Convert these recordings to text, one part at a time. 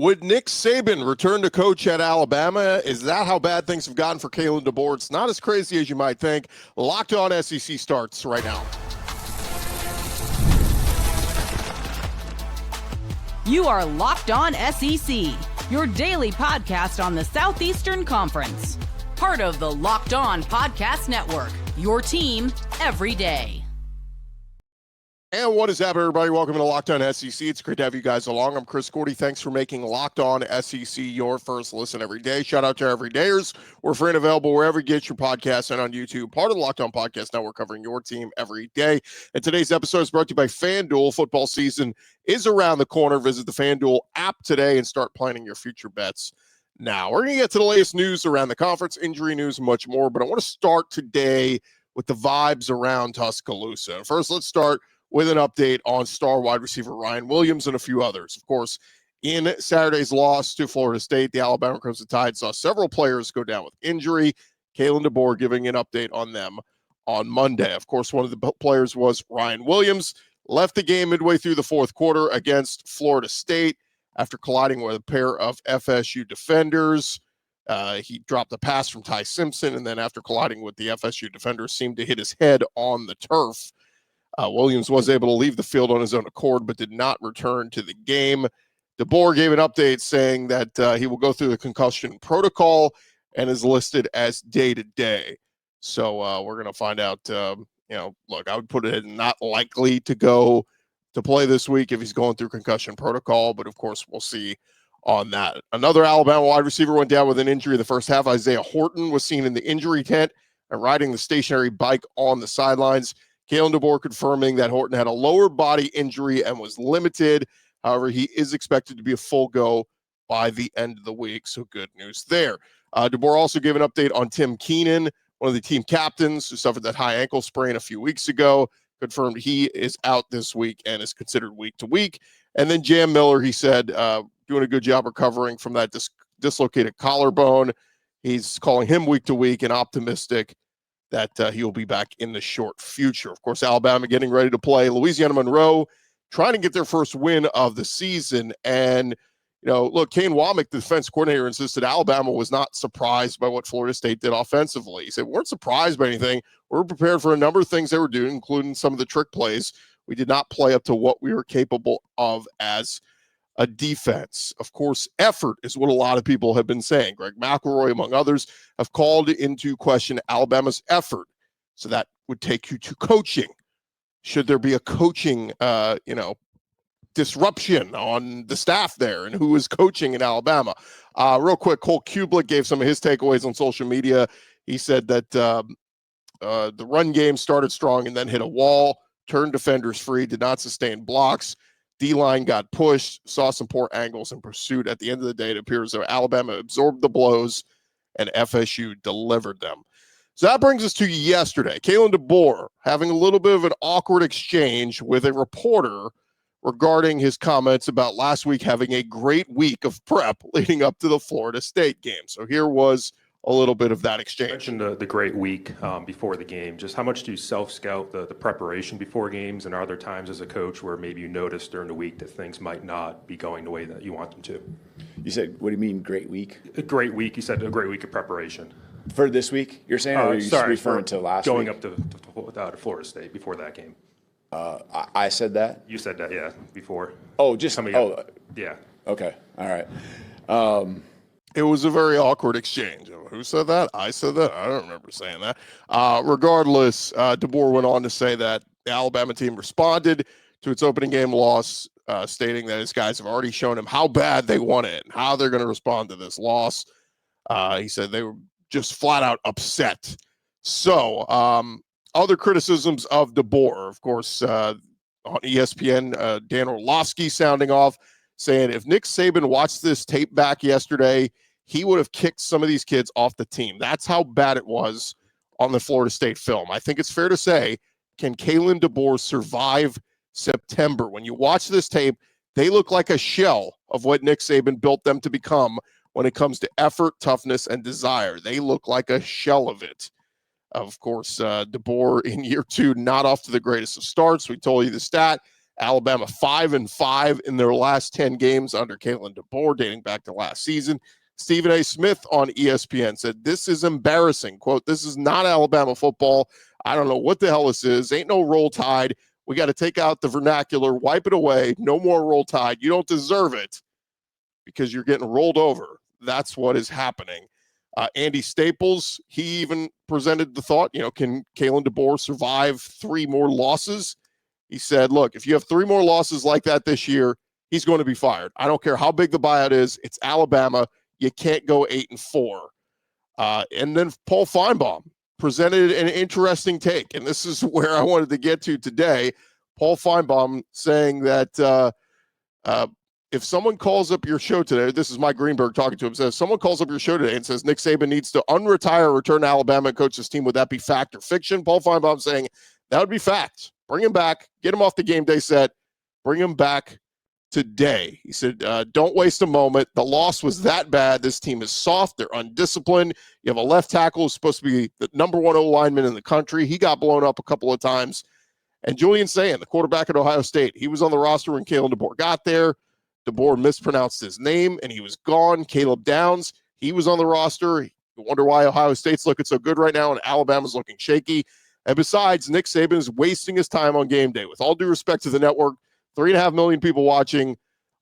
Would Nick Saban return to coach at Alabama? Is that how bad things have gotten for Kalen DeBoer? It's not as crazy as you might think. Locked On SEC starts right now. You are Locked On SEC, your daily podcast on the Southeastern Conference. Part of the Locked On Podcast Network, your team every day. And what is happening, everybody? Welcome to Locked On SEC. It's great to have you guys along. I'm Chris Gordy. Thanks for making Locked On SEC your first listen every day. Shout out to our everydayers. We're free and available wherever you get your podcasts and on YouTube. Part of the Locked On Podcast Network, covering your team every day. And today's episode is brought to you by FanDuel. Football season is around the corner. Visit the FanDuel app today and start planning your future bets now. We're going to get to the latest news around the conference, injury news, and much more. But I want to start today with the vibes around Tuscaloosa. First, let's start with an update on star wide receiver Ryan Williams and a few others. Of course, in Saturday's loss to Florida State, the Alabama Crimson Tide saw several players go down with injury. Kalen DeBoer giving an update on them on Monday. Of course, one of the players was Ryan Williams, left the game midway through the fourth quarter against Florida State after colliding with a pair of FSU defenders. He dropped a pass from Ty Simpson, and then after colliding with the FSU defenders, seemed to hit his head on the turf. Williams was able to leave the field on his own accord, but did not return to the game. DeBoer gave an update saying that he will go through the concussion protocol and is listed as day-to-day. So we're going to find out, look, I would put it not likely to go to play this week if he's going through concussion protocol, but of course we'll see on that. Another Alabama wide receiver went down with an injury in the first half. Isaiah Horton was seen in the injury tent and riding the stationary bike on the sidelines. Kalen DeBoer confirming that Horton had a lower body injury and was limited. However, he is expected to be a full go by the end of the week, so good news there. DeBoer also gave an update on Tim Keenan, one of the team captains who suffered that high ankle sprain a few weeks ago, confirmed he is out this week and is considered week to week. And then Jam Miller, he said, doing a good job recovering from that dislocated collarbone. He's calling him week to week and optimistic that he will be back in the short future. Of course, Alabama getting ready to play Louisiana Monroe, trying to get their first win of the season. And, look, Kane Womack, the defense coordinator, insisted Alabama was not surprised by what Florida State did offensively. He said, we weren't surprised by anything. We were prepared for a number of things they were doing, including some of the trick plays. We did not play up to what we were capable of as a defense. Of course, effort is what a lot of people have been saying. Greg McElroy, among others, have called into question Alabama's effort. So that would take you to coaching. Should there be a coaching, disruption on the staff there, and who is coaching in Alabama? Real quick, Cole Kublik gave some of his takeaways on social media. He said that the run game started strong and then hit a wall, turned defenders free, did not sustain blocks. D-line got pushed, saw some poor angles in pursuit. At the end of the day, it appears that Alabama absorbed the blows and FSU delivered them. So that brings us to yesterday. Kalen DeBoer having a little bit of an awkward exchange with a reporter regarding his comments about last week having a great week of prep leading up to the Florida State game. So here was a little bit of that exchange. You mentioned the great week before the game. Just how much do you self-scout the preparation before games, and are there times as a coach where maybe you notice during the week that things might not be going the way that you want them to? You said, what do you mean great week? A great week. You said a great week of preparation. For this week, you're saying, or are you referring to last going week? Going up to Florida State before that game. I said that? You said that, yeah, before. Oh, yeah. Okay, all right. It was a very awkward exchange. Who said that? I said that. I don't remember saying that. Regardless, DeBoer went on to say that the Alabama team responded to its opening game loss, stating that his guys have already shown him how bad they want it and how they're going to respond to this loss. He said they were just flat out upset. So, other criticisms of DeBoer, of course, on ESPN, Dan Orlovsky sounding off, saying if Nick Saban watched this tape back yesterday, he would have kicked some of these kids off the team. That's how bad it was on the Florida State film. I think it's fair to say, can Kalen DeBoer survive September? When you watch this tape, they look like a shell of what Nick Saban built them to become when it comes to effort, toughness, and desire. They look like a shell of it. Of course, DeBoer in year two, not off to the greatest of starts. We told you the stat. Alabama 5-5 in their last 10 games under Kalen DeBoer, dating back to last season. Stephen A. Smith on ESPN said, "This is embarrassing." Quote, "This is not Alabama football. I don't know what the hell this is. Ain't no Roll Tide. We got to take out the vernacular, wipe it away. No more Roll Tide. You don't deserve it because you're getting rolled over." That's what is happening. Andy Staples, he even presented the thought, can Kalen DeBoer survive 3 more losses? He said, look, if you have 3 more losses like that this year, he's going to be fired. I don't care how big the buyout is. It's Alabama. You can't go 8-4. And then Paul Feinbaum presented an interesting take, and this is where I wanted to get to today. Paul Feinbaum saying that if someone calls up your show today, this is Mike Greenberg talking to him, says, someone calls up your show today and says Nick Saban needs to unretire, return to Alabama and coach his team, would that be fact or fiction? Paul Feinbaum saying that would be fact. Bring him back, get him off the game day set, bring him back today. He said, don't waste a moment. The loss was that bad. This team is soft. They're undisciplined. You have a left tackle who's supposed to be the number 1 O-lineman in the country. He got blown up a couple of times. And Julian Sayin, the quarterback at Ohio State, he was on the roster when Kalen DeBoer got there. DeBoer mispronounced his name, and he was gone. Caleb Downs, he was on the roster. You wonder why Ohio State's looking so good right now, and Alabama's looking shaky. And besides, Nick Saban is wasting his time on game day. With all due respect to the network, 3.5 million people watching,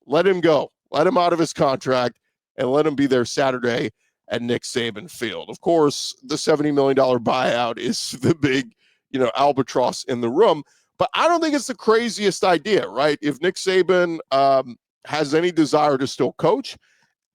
let him go. Let him out of his contract, and let him be there Saturday at Nick Saban Field. Of course, the $70 million buyout is the big, albatross in the room. But I don't think it's the craziest idea, right? If Nick Saban has any desire to still coach,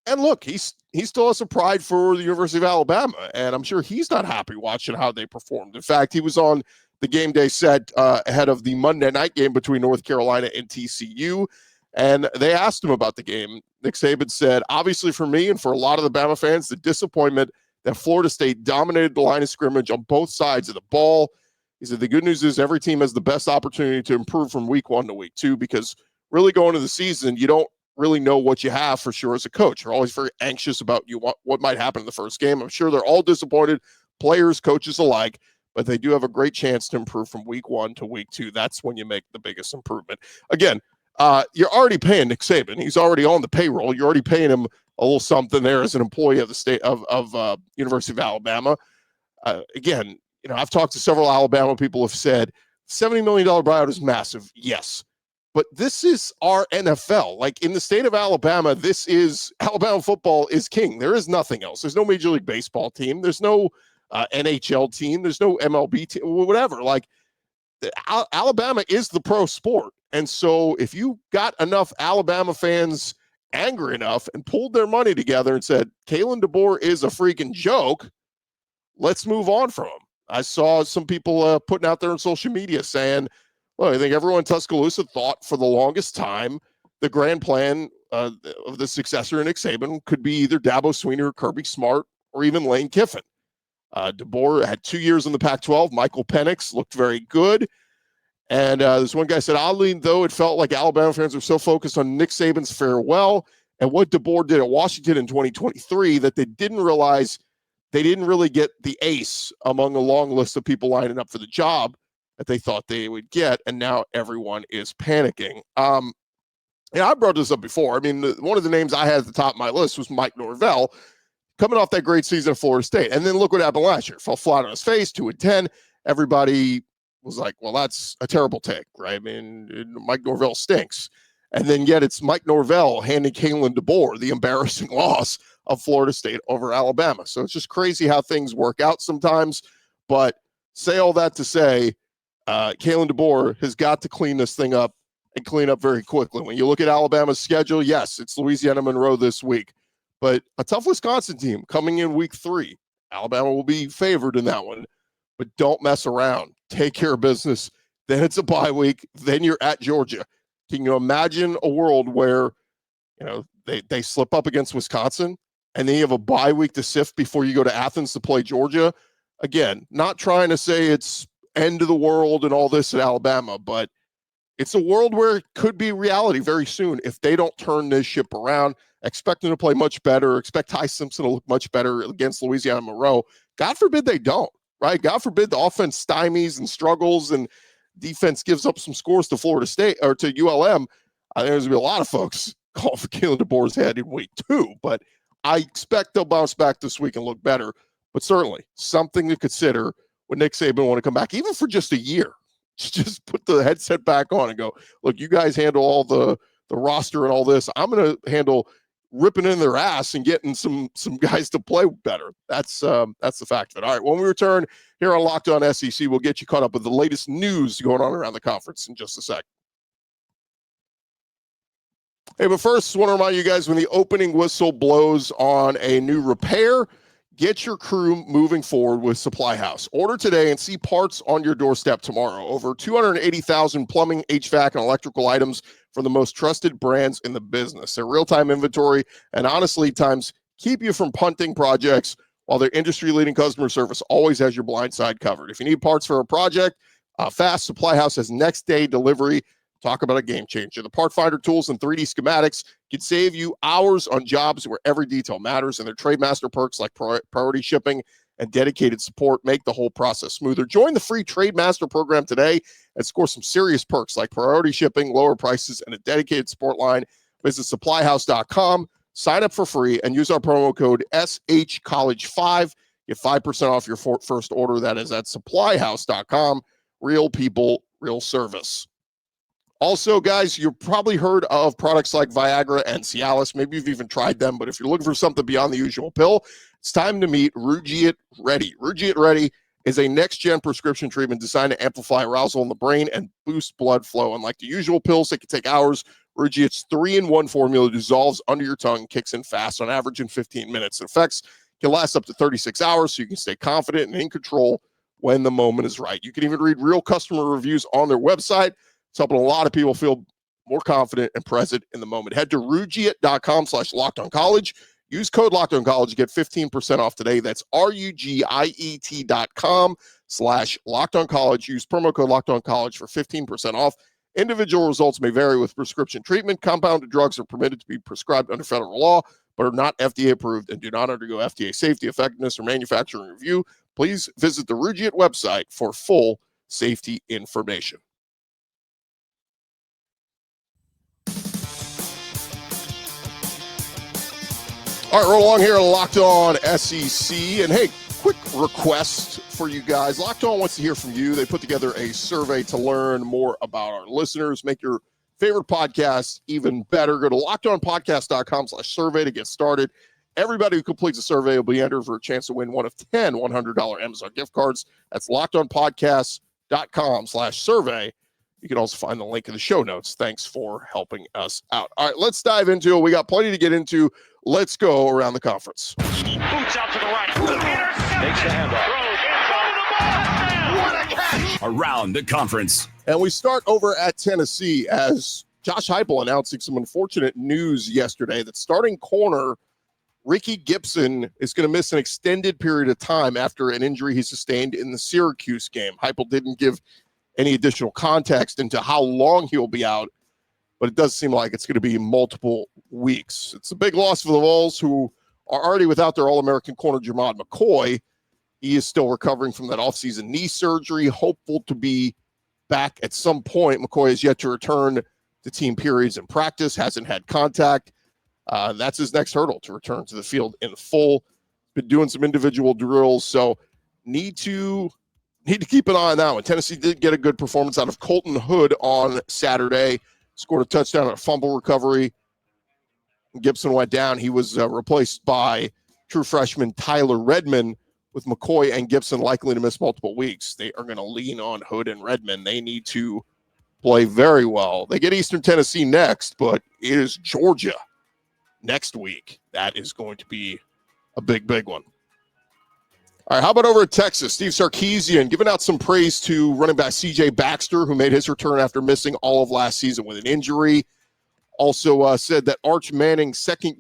and look, he still has some pride for the University of Alabama, and I'm sure he's not happy watching how they performed. In fact, he was on the game day set ahead of the Monday night game between North Carolina and TCU, and they asked him about the game. Nick Saban said, obviously for me and for a lot of the Bama fans, the disappointment that Florida State dominated the line of scrimmage on both sides of the ball. He said, the good news is every team has the best opportunity to improve from week 1 to week 2, because really going into the season, you don't really know what you have for sure as a coach. You're always very anxious about what might happen in the first game. I'm sure they're all disappointed, players, coaches alike, but they do have a great chance to improve from week 1 to week 2. That's when you make the biggest improvement. Again, you're already paying Nick Saban. He's already on the payroll. You're already paying him a little something there as an employee of the state of University of Alabama. Again, I've talked to several Alabama people who have said $70 million buyout is massive. Yes. But this is our NFL. Like in the state of Alabama, Alabama football is king. There is nothing else. There's no Major League Baseball team. There's no NHL team. There's no MLB team, whatever. Like Alabama is the pro sport. And so if you got enough Alabama fans angry enough and pulled their money together and said, Kalen DeBoer is a freaking joke, let's move on from him. I saw some people putting out there on social media saying, well, I think everyone in Tuscaloosa thought for the longest time the grand plan of the successor in Nick Saban could be either Dabo Swinney or Kirby Smart or even Lane Kiffin. DeBoer had 2 years in the Pac-12. Michael Penix looked very good. And this one guy said, oddly, though, it felt like Alabama fans were so focused on Nick Saban's farewell and what DeBoer did at Washington in 2023 that they didn't realize they didn't really get the ace among a long list of people lining up for the job that they thought they would get, and now everyone is panicking. I brought this up before. I mean, one of the names I had at the top of my list was Mike Norvell, coming off that great season at Florida State. And then look what happened last year. Fell flat on his face, 2-10. Everybody was like, well, that's a terrible take, right? I mean, Mike Norvell stinks. And then yet it's Mike Norvell handing Kalen DeBoer the embarrassing loss of Florida State over Alabama. So it's just crazy how things work out sometimes. But say all that to say, Kalen DeBoer has got to clean this thing up and clean up very quickly. When you look at Alabama's schedule, yes, it's Louisiana Monroe this week, but a tough Wisconsin team coming in week 3. Alabama will be favored in that one, but don't mess around. Take care of business. Then it's a bye week. Then you're at Georgia. Can you imagine a world where, they slip up against Wisconsin and then you have a bye week to sift before you go to Athens to play Georgia? Again, not trying to say it's end of the world and all this at Alabama, but it's a world where it could be reality very soon if they don't turn this ship around. Expect them to play much better. Expect Ty Simpson to look much better against Louisiana Monroe. God forbid they don't, right? God forbid the offense stymies and struggles and defense gives up some scores to Florida State or to ULM, I think there's going to be a lot of folks calling for Kalen DeBoer's head in week 2. But I expect they'll bounce back this week and look better. But certainly something to consider when Nick Saban want to come back, even for just a year. Just put the headset back on and go, look, you guys handle all the roster and all this. I'm going to handle ripping in their ass and getting some guys to play better. That's the fact of it. All right, when we return here on Locked On SEC, we'll get you caught up with the latest news going on around the conference in just a sec. Hey, but first, I want to remind you guys, when the opening whistle blows on a new repair, get your crew moving forward with Supply House. Order today and see parts on your doorstep tomorrow. Over 280,000 plumbing, HVAC, and electrical items from the most trusted brands in the business. Their real-time inventory and honest lead times keep you from punting projects, while their industry-leading customer service always has your blind side covered. If you need parts for a project, fast, Supply House has next-day delivery. Talk about a game changer. The part finder tools and 3D schematics can save you hours on jobs where every detail matters, and their Trademaster perks like priority shipping and dedicated support make the whole process smoother. Join the free Trademaster program today and score some serious perks like priority shipping, lower prices, and a dedicated support line. Visit supplyhouse.com, sign up for free, and use our promo code SHCollege5. Get 5% off your first order. That is at supplyhouse.com. Real people, real service. Also, guys, you've probably heard of products like Viagra and Cialis. Maybe you've even tried them, but if you're looking for something beyond the usual pill, it's time to meet Rugiet Ready. Rugiet Ready is a next-gen prescription treatment designed to amplify arousal in the brain and boost blood flow. Unlike the usual pills that can take hours, Rugiet's 3-in-1 formula dissolves under your tongue, kicks in fast, on average in 15 minutes. The effects can last up to 36 hours, so you can stay confident and in control when the moment is right. You can even read real customer reviews on their website. It's helping a lot of people feel more confident and present in the moment. Head to rugiet.com/lockedoncollege. Use code LockedOnCollege to get 15% off today. That's rugiet.com/LockedOnCollege. Use promo code LockedOnCollege for 15% off. Individual results may vary with prescription treatment. Compounded drugs are permitted to be prescribed under federal law, but are not FDA approved and do not undergo FDA safety, effectiveness, or manufacturing review. Please visit the Rugiet website for full safety information. All right, we're along here on Locked On SEC. And hey, quick request for you guys. Locked On wants to hear from you. They put together a survey to learn more about our listeners, make your favorite podcast even better. Go to lockedonpodcast.com/survey to get started. Everybody who completes the survey will be entered for a chance to win one of 10 $100 Amazon gift cards. That's lockedonpodcast.com/survey. You can also find the link in the show notes. Thanks for helping us out. All right, let's dive into it. We got plenty to get into. Let's go around the conference. Boots out to the right. Takes the handoff. What a catch! Around the conference. And we start over at Tennessee as Josh Heupel announcing some unfortunate news yesterday that starting corner Ricky Gibson is going to miss an extended period of time after an injury he sustained in the Syracuse game. Heupel didn't give any additional context into how long he'll be out, but it does seem like it's going to be multiple weeks. It's a big loss for the Vols, who are already without their All-American corner, Jermod McCoy. He is still recovering from that offseason knee surgery, hopeful to be back at some point. McCoy has yet to return to team periods in practice, hasn't had contact. That's his next hurdle, to return to the field in full. Been doing some individual drills, so need to keep an eye on that one. Tennessee did get a good performance out of Colton Hood on Saturday. Scored a touchdown on a fumble recovery. Gibson went down. He was replaced by true freshman Tyler Redmond, with McCoy and Gibson likely to miss multiple weeks. They are going to lean on Hood and Redmond. They need to play very well. They get Eastern Tennessee next, but it is Georgia next week. That is going to be a big, big one. All right, how about over at Texas? Steve Sarkisian giving out some praise to running back C.J. Baxter, who made his return after missing all of last season with an injury. Also said that Arch Manning's second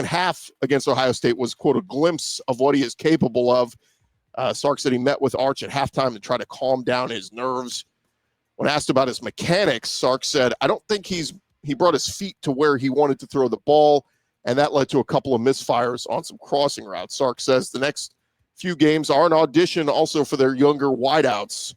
half against Ohio State was, quote, a glimpse of what he is capable of. Sark said he met with Arch at halftime to try to calm down his nerves. When asked about his mechanics, Sark said, I don't think he brought his feet to where he wanted to throw the ball, and that led to a couple of misfires on some crossing routes. Sark says the next few games are an audition also for their younger wideouts.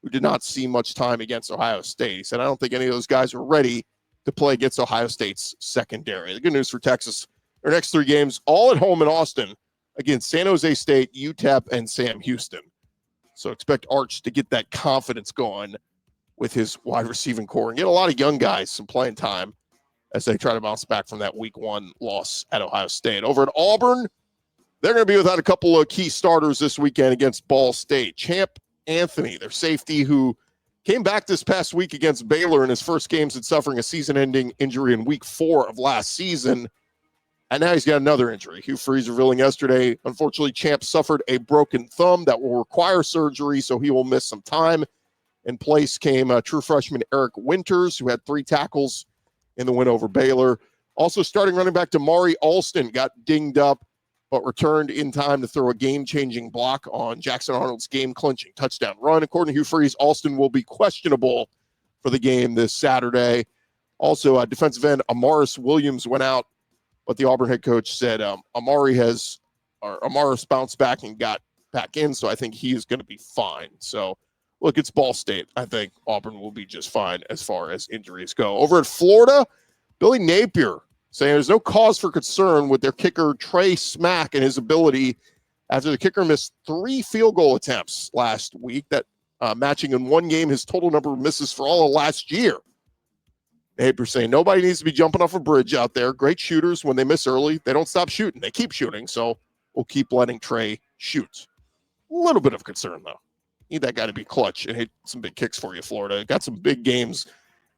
who did not see much time against Ohio State. He said, I don't think any of those guys are ready to play against Ohio State's secondary. The good news for Texas, their next 3 games, all at home in Austin, against San Jose State, UTEP, and Sam Houston. So expect Arch to get that confidence going with his wide receiving core and get a lot of young guys some playing time as they try to bounce back from that week 1 loss at Ohio State. Over at Auburn, they're going to be without a couple of key starters this weekend against Ball State. Champ Anthony, their safety, who came back this past week against Baylor in his first game since suffering a season-ending injury in week 4 of last season. And now he's got another injury. Hugh Freeze revealing yesterday, unfortunately, Champ suffered a broken thumb that will require surgery, so he will miss some time. In place came true freshman Eric Winters, who had 3 tackles in the win over Baylor. Also starting running back Damari Alston got dinged up, but returned in time to throw a game-changing block on Jackson Arnold's game-clinching touchdown run. According to Hugh Freeze, Alston will be questionable for the game this Saturday. Also, defensive end Amaris Williams went out, but the Auburn head coach said Amaris bounced back and got back in, so I think he is going to be fine. So, look, it's Ball State. I think Auburn will be just fine as far as injuries go. Over at Florida, Billy Napier saying there's no cause for concern with their kicker Trey Smack and his ability after the kicker missed 3 field goal attempts last week, that matching in one game his total number of misses for all of last year. Napier saying nobody needs to be jumping off a bridge out there. Great shooters, when they miss early, they don't stop shooting. They keep shooting, so we'll keep letting Trey shoot. A little bit of concern, though. Need that guy to be clutch and hit some big kicks for you, Florida. Got some big games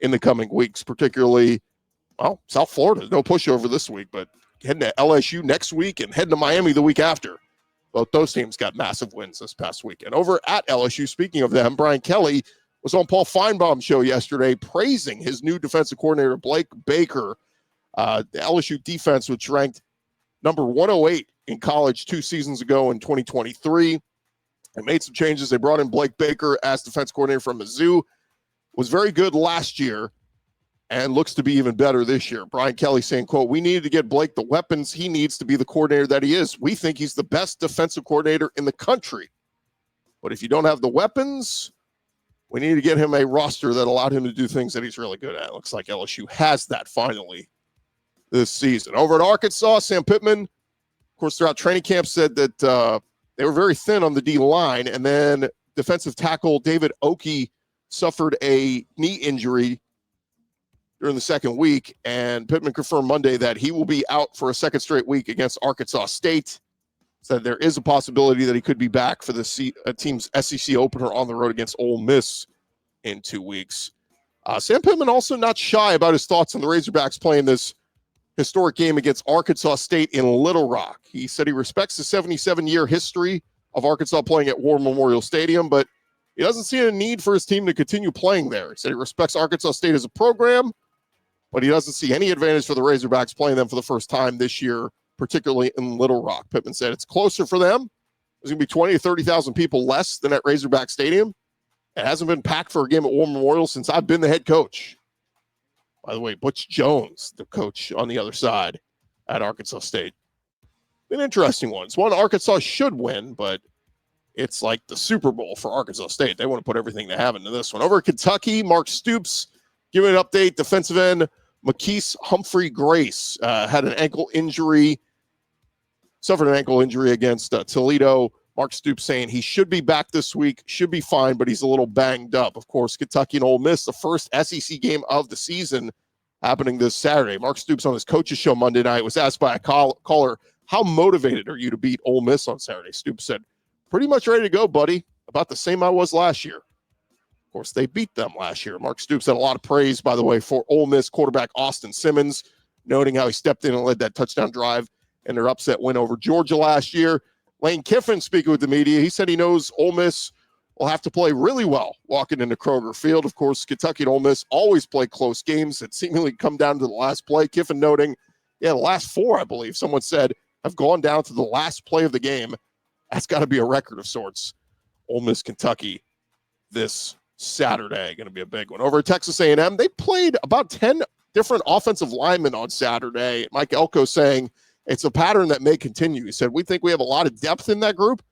in the coming weeks, particularly, well, South Florida. No pushover this week, but heading to LSU next week and heading to Miami the week after. Both those teams got massive wins this past weekend. Over at LSU, speaking of them, Brian Kelly was on Paul Feinbaum's show yesterday praising his new defensive coordinator, Blake Baker. The LSU defense, which ranked number 108 in college 2 seasons ago in 2023. They made some changes. They brought in Blake Baker as defense coordinator from Mizzou. Was very good last year and looks to be even better this year. Brian Kelly saying, quote, we needed to get Blake the weapons he needs to be the coordinator that he is. We think he's the best defensive coordinator in the country. But if you don't have the weapons, we need to get him a roster that allowed him to do things that he's really good at. It looks like LSU has that finally this season. Over at Arkansas, Sam Pittman, of course, throughout training camp said that they were very thin on the D line, and then defensive tackle David Oki suffered a knee injury during the second week, and Pittman confirmed Monday that he will be out for a second straight week against Arkansas State. Said there is a possibility that he could be back for the team's SEC opener on the road against Ole Miss in 2 weeks. Sam Pittman also not shy about his thoughts on the Razorbacks playing this historic game against Arkansas State in Little Rock. He said he respects the 77-year history of Arkansas playing at War Memorial Stadium, but he doesn't see a need for his team to continue playing there. He said he respects Arkansas State as a program, but he doesn't see any advantage for the Razorbacks playing them for the first time this year, particularly in Little Rock. Pittman said it's closer for them. There's going to be 20 or 30,000 people less than at Razorback Stadium. It hasn't been packed for a game at War Memorial since I've been the head coach. By the way, Butch Jones, the coach on the other side at Arkansas State. An interesting one. It's one Arkansas should win, but it's like the Super Bowl for Arkansas State. They want to put everything they have into this one. Over at Kentucky, Mark Stoops giving an update. Defensive end McKeese Humphrey Grace had an ankle injury, suffered an ankle injury against Toledo. Mark Stoops saying he should be back this week, should be fine, but he's a little banged up. Of course, Kentucky and Ole Miss, the first SEC game of the season, happening this Saturday. Mark Stoops on his coach's show Monday night was asked by a caller, how motivated are you to beat Ole Miss on Saturday? Stoops said, pretty much ready to go, buddy. About the same I was last year. Of course, they beat them last year. Mark Stoops had a lot of praise, by the way, for Ole Miss quarterback Austin Simmons, noting how he stepped in and led that touchdown drive in their upset win over Georgia last year. Lane Kiffin, speaking with the media, he said he knows Ole Miss will have to play really well walking into Kroger Field. Of course, Kentucky and Ole Miss always play close games that seemingly come down to the last play. Kiffin noting, the last 4, I believe, someone said, have gone down to the last play of the game. That's got to be a record of sorts. Ole Miss, Kentucky this Saturday, going to be a big one. Over at Texas A&M, they played about 10 different offensive linemen on Saturday. Mike Elko saying, it's a pattern that may continue. He said, we think we have a lot of depth in that group,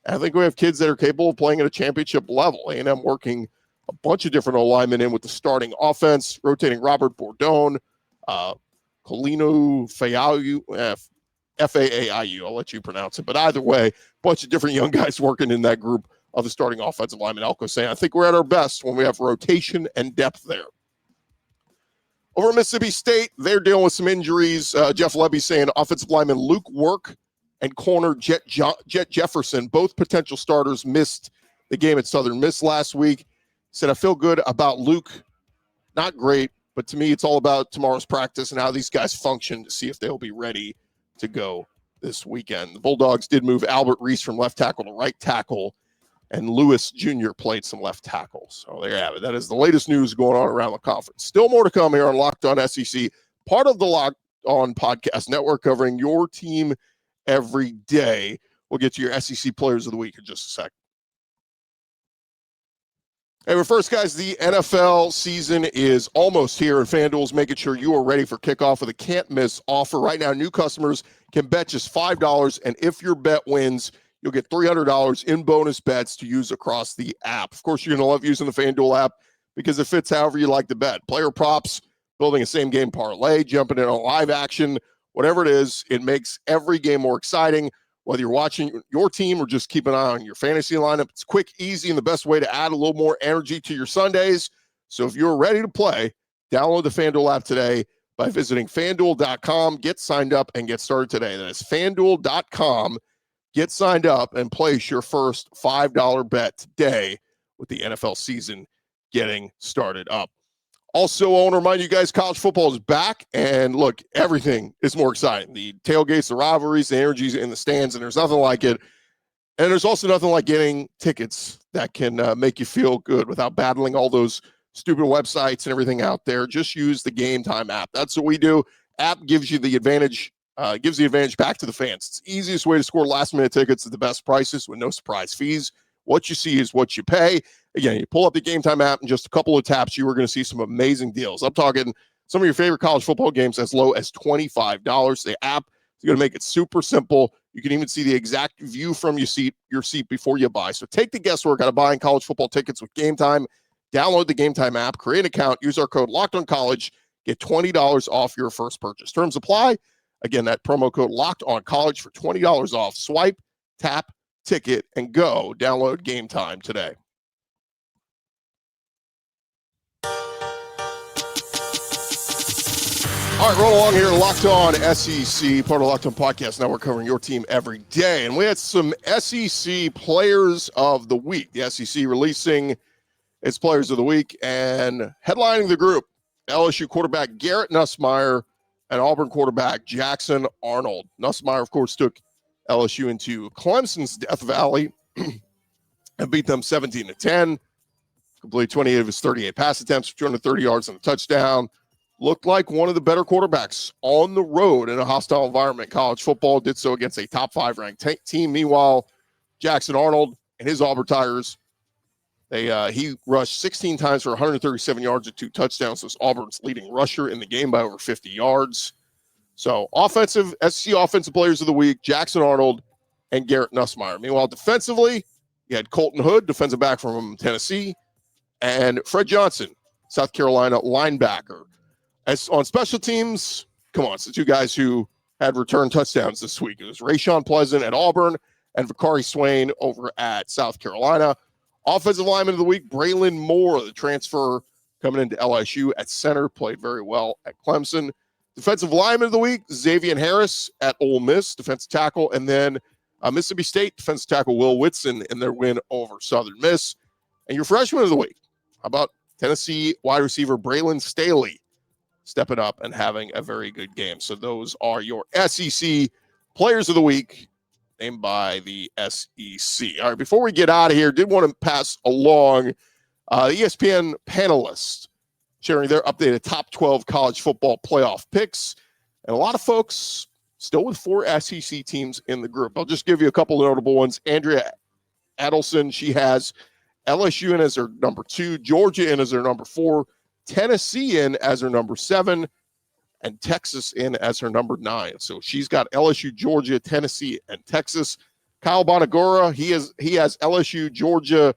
And I think we have kids that are capable of playing at a championship level. A&M working a bunch of different alignment in with the starting offense, rotating Robert Bordone, Colino Fayau, F-A-A-I-U. I'll let you pronounce it. But either way, a bunch of different young guys working in that group of the starting offensive lineman. Elko saying, I think we're at our best when we have rotation and depth there. Over at Mississippi State, they're dealing with some injuries. Jeff Lebby saying offensive lineman Luke Work and corner Jet Jefferson, both potential starters, missed the game at Southern Miss last week. Said, I feel good about Luke. Not great, but to me, it's all about tomorrow's practice and how these guys function to see if they'll be ready to go this weekend. The Bulldogs did move Albert Reese from left tackle to right tackle, and Lewis Jr. played some left tackle. So there you have it. That is the latest news going on around the conference. Still more to come here on Locked On SEC, part of the Locked On Podcast Network, covering your team every day. We'll get to your SEC Players of the Week in just a sec. Hey, but first, guys, the NFL season is almost here, and FanDuel's making sure you are ready for kickoff with a can't-miss offer. Right now, new customers can bet just $5, and if your bet wins, you'll get $300 in bonus bets to use across the app. Of course, you're going to love using the FanDuel app because it fits however you like to bet. Player props, building a same-game parlay, jumping in on live action, whatever it is, it makes every game more exciting. Whether you're watching your team or just keep an eye on your fantasy lineup, it's quick, easy, and the best way to add a little more energy to your Sundays. So if you're ready to play, download the FanDuel app today by visiting FanDuel.com. Get signed up and get started today. That is FanDuel.com. Get signed up and place your first $5 bet today with the NFL season getting started up. Also, I want to remind you guys, college football is back, and look, everything is more exciting. The tailgates, the rivalries, the energies in the stands, and there's nothing like it. And there's also nothing like getting tickets that can make you feel good without battling all those stupid websites and everything out there. Just use the Game Time app. That's what we do. App gives you the advantage, gives the advantage back to the fans. It's the easiest way to score last-minute tickets at the best prices with no surprise fees. What you see is what you pay. Again, you pull up the Game Time app, in just a couple of taps, you are going to see some amazing deals. I'm talking some of your favorite college football games as low as $25. The app is going to make it super simple. You can even see the exact view from your seat before you buy. So take the guesswork out of buying college football tickets with Game Time. Download the Game Time app, create an account, use our code LOCKEDONCollege, get $20 off your first purchase. Terms apply. Again, that promo code LOCKEDONCollege for $20 off. Swipe, tap, ticket, and go. Download Game Time today. All right, roll along here. Locked On SEC, part of Locked On Podcast Network, covering your team every day. And we had some SEC Players of the Week. The SEC releasing its Players of the Week, and headlining the group, LSU quarterback Garrett Nussmeier and Auburn quarterback Jackson Arnold. Nussmeier, of course, took LSU into Clemson's Death Valley and beat them 17-10. Completed 28 of his 38 pass attempts for 230 yards and a touchdown. Looked like one of the better quarterbacks on the road in a hostile environment. College football did so against a top 5 ranked team. Meanwhile, Jackson Arnold and his Auburn Tigers, he rushed 16 times for 137 yards and 2 touchdowns. Was Auburn's leading rusher in the game by over 50 yards. So SEC offensive players of the week, Jackson Arnold and Garrett Nussmeier. Meanwhile, defensively, you had Colton Hood, defensive back from Tennessee, and Fred Johnson, South Carolina linebacker. As on special teams, come on, it's the two guys who had return touchdowns this week. It was Rashawn Pleasant at Auburn and Vakari Swain over at South Carolina. Offensive lineman of the week, Braylon Moore, the transfer coming into LSU at center, played very well at Clemson. Defensive lineman of the week, Xavier Harris at Ole Miss, defensive tackle. And then Mississippi State defensive tackle Will Whitson in their win over Southern Miss. And your freshman of the week, how about Tennessee wide receiver Braylon Staley, stepping up and having a very good game. So those are your SEC Players of the Week, named by the SEC. All right, before we get out of here, did want to pass along ESPN panelists sharing their updated top 12 college football playoff picks. And a lot of folks still with 4 SEC teams in the group. I'll just give you a couple of notable ones. Andrea Adelson, she has LSU in as her number 2, Georgia in as her number 4, Tennessee in as her number 7, and Texas in as her number 9. So she's got LSU, Georgia, Tennessee, and Texas. Kyle Bonagora, he has LSU, Georgia,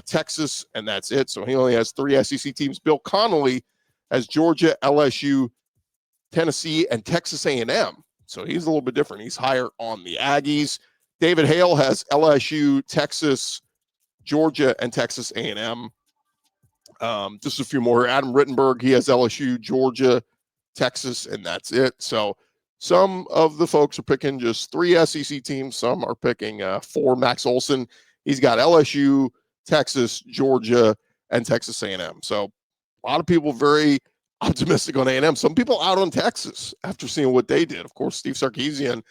Texas, and that's it. So he only has 3 SEC teams. Bill Connolly has Georgia, LSU, Tennessee, and Texas A&M. So he's a little bit different. He's higher on the Aggies. David Hale has LSU, Texas, Georgia, and Texas A&M. Just a few more. Adam Rittenberg, he has LSU, Georgia, Texas, and that's it. So some of the folks are picking just 3 SEC teams. Some are picking 4. Max Olson, he's got LSU, Texas, Georgia, and Texas A&M. So a lot of people very optimistic on A&M. Some people out on Texas after seeing what they did. Of course, Steve Sarkisian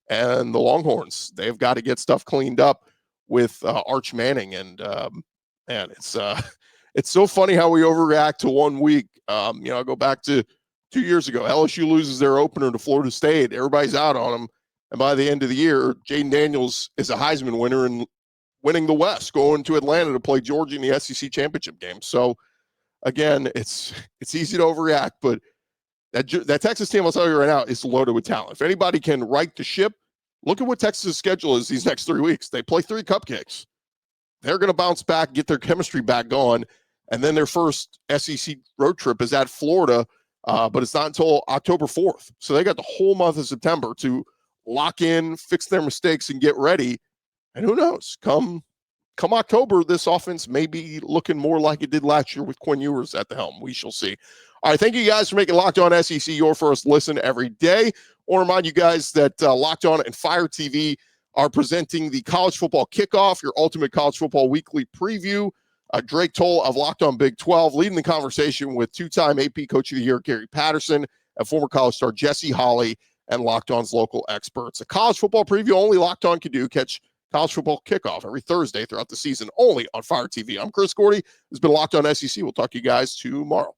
and the Longhorns, they've got to get stuff cleaned up with Arch Manning. And man, it's so funny how we overreact to 1 week. I go back to 2 years ago. LSU loses their opener to Florida State. Everybody's out on them. And by the end of the year, Jaden Daniels is a Heisman winner and winning the West, going to Atlanta to play Georgia in the SEC championship game. So, again, it's easy to overreact, but that Texas team, I'll tell you right now, is loaded with talent. If anybody can right the ship, look at what Texas' schedule is these next 3 weeks. They play 3 cupcakes. They're going to bounce back, get their chemistry back going, and then their first SEC road trip is at Florida, but it's not until October 4th. So they got the whole month of September to lock in, fix their mistakes, and get ready. And who knows, come October, this offense may be looking more like it did last year with Quinn Ewers at the helm. We shall see. All right, thank you guys for making Locked On SEC your first listen every day. I want to remind you guys that Locked On and Fire TV are presenting the College Football Kickoff, your ultimate college football weekly preview. Drake Toll of Locked On Big 12 leading the conversation with 2-time AP Coach of the Year Gary Patterson and former college star Jesse Holley and Locked On's local experts. A college football preview only Locked On can do. Catch College Football Kickoff every Thursday throughout the season only on Fire TV. I'm Chris Gordy. This has been Locked On SEC. We'll talk to you guys tomorrow.